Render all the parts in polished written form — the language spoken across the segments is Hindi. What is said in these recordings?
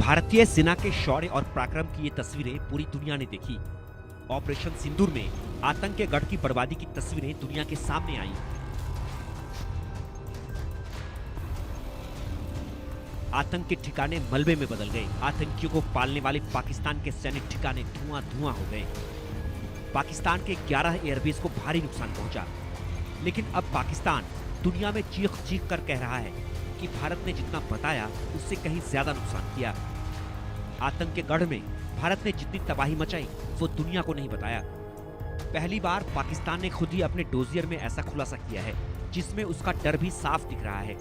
भारतीय सेना के शौर्य और पराक्रम की ये तस्वीरें पूरी दुनिया ने देखी। ऑपरेशन सिंदूर में आतंक के गढ़ की बर्बादी की तस्वीरें दुनिया के सामने आई। आतंक के ठिकाने मलबे में बदल गए। आतंकियों को पालने वाले पाकिस्तान के सैनिक ठिकाने धुआं धुआं हो गए। पाकिस्तान के 11 एयरबेस को भारी नुकसान पहुंचा। लेकिन अब पाकिस्तान दुनिया में चीख चीख कर कह रहा है कि भारत ने जितना बताया उससे कहीं ज्यादा नुकसान किया। आतंक के गढ़ में भारत ने जितनी तबाही मचाई वो दुनिया को नहीं बताया। पहली बार पाकिस्तान ने खुद ही अपने डोजियर में ऐसा खुलासा किया है जिसमें उसका डर भी साफ दिख रहा है।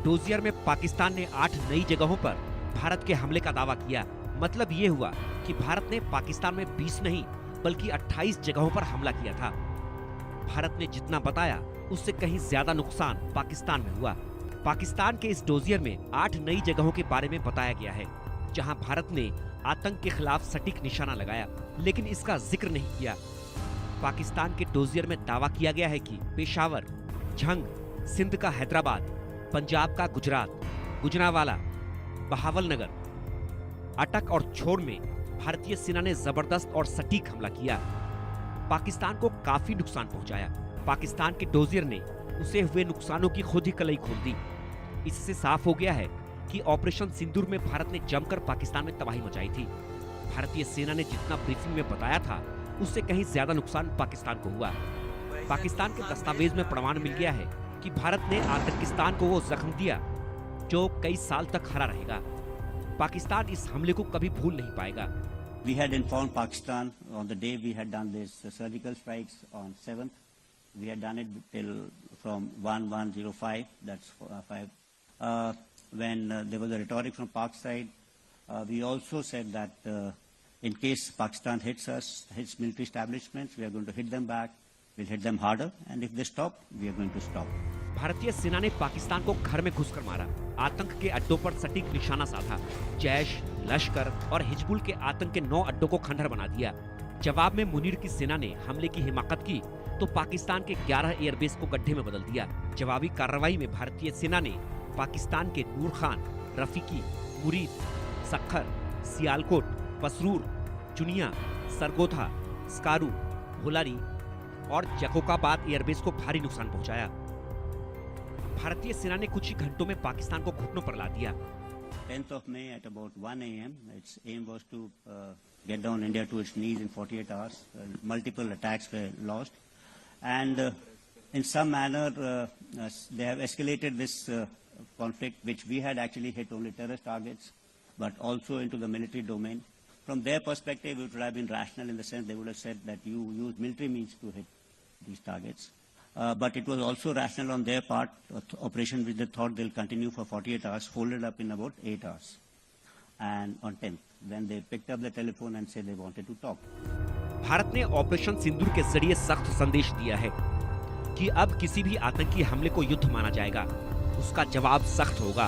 डोजियर में पाकिस्तान ने 8 नई जगहों पर भारत के हमले का दावा किया। मतलब ये हुआ कि भारत ने पाकिस्तान में 20 नहीं बल्कि 28 जगहों पर हमला किया था। भारत ने जितना बताया उससे कहीं ज्यादा नुकसान पाकिस्तान में हुआ। पाकिस्तान के इस डोजियर में 8 नई जगहों के बारे में बताया गया है जहां भारत ने आतंक के खिलाफ सटीक निशाना लगाया, लेकिन इसका जिक्र नहीं किया। पाकिस्तान के डोजियर में दावा किया गया है कि पेशावर, झंग, सिंध का हैदराबाद, पंजाब का गुजरात, गुजरांवाला, बहावलनगर, अटक और छोड़ में भारतीय सेना ने जबरदस्त और सटीक हमला किया। पाकिस्तान को काफी नुकसान पहुंचाया। पाकिस्तान के डोजियर ने उसे हुए नुकसानों की खुद ही कलई खोल दी। इससे साफ हो गया है कि ऑपरेशन सिंदूर में भारत ने जमकर पाकिस्तान में तबाही मचाई थी। भारतीय सेना ने जितना ब्रीफिंग में बताया था उससे कहीं ज्यादा नुकसान पाकिस्तान को हुआ। पाकिस्तान के दस्तावेज में प्रमाण मिल गया है कि भारत ने आतंकिस्तान को वो जख्म दिया जो कई साल तक हरा रहेगा। पाकिस्तान इस हमले को कभी भूल नहीं पाएगा। We had informed Pakistan on the day we had done this surgical strikes on 7th. We had done it till from 1105, that's 5. When there was a rhetoric from Pak side, we also said that in case Pakistan hits us, hits military establishments, we are going to hit them back. We'll hit them harder, and if they stop, we are going to stop. भारतीय सेना ने पाकिस्तान को घर में घुसकर मारा। आतंक के अड्डों पर सटीक निशाना साधा। जैश, लश्कर और हिजबुल के आतंक के 9 अड्डों को खंडहर बना दिया। जवाब में मुनीर की सेना ने हमले की हिमाकत की तो पाकिस्तान के 11 एयरबेस को गड्ढे में बदल दिया। जवाबी कार्रवाई में भारतीय सेना ने पाकिस्तान के नूर खान, रफीकी, मुरीद, सखर, सियालकोट, पसरूर, चुनिया, सरगोधा, स्कारू, होलारी और जकोकाबाद एयरबेस को भारी नुकसान पहुंचाया। भारतीय सेना ने कुछ ही घंटों में पाकिस्तान को घुटनों पर ला दिया। 10th of May at about 1 a.m. Its aim was to get down India to its knees in 48 hours. Multiple attacks were launched, and in some manner they have escalated this conflict, which we had actually hit only terrorist targets, but also into the military domain. From their perspective, it would have been rational in the sense they would have said that you use military means to hit these targets. But it was also rational on their part, operation which they thought they'll continue for 48 hours, folded up in about 8 hours. And on 10th, when they picked up the telephone and said they wanted to talk. Bharat ने ऑपरेशन सिंदूर के जरिए सख्त संदेश दिया है कि अब किसी भी आतंकी हमले को युद्ध माना जाएगा। उसका जवाब सख्त होगा।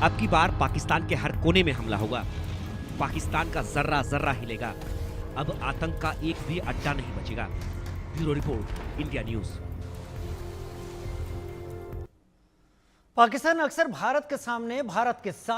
अब की बार पाकिस्तान के हर कोने में हमला होगा। पाकिस्तान का जर्रा जर्रा हिलेगा। अब आतंक का एक भी अड्डा नहीं बचेगा। Bureau report, India news. Pakistan अक्सर भारत के सामने, भारत के साथ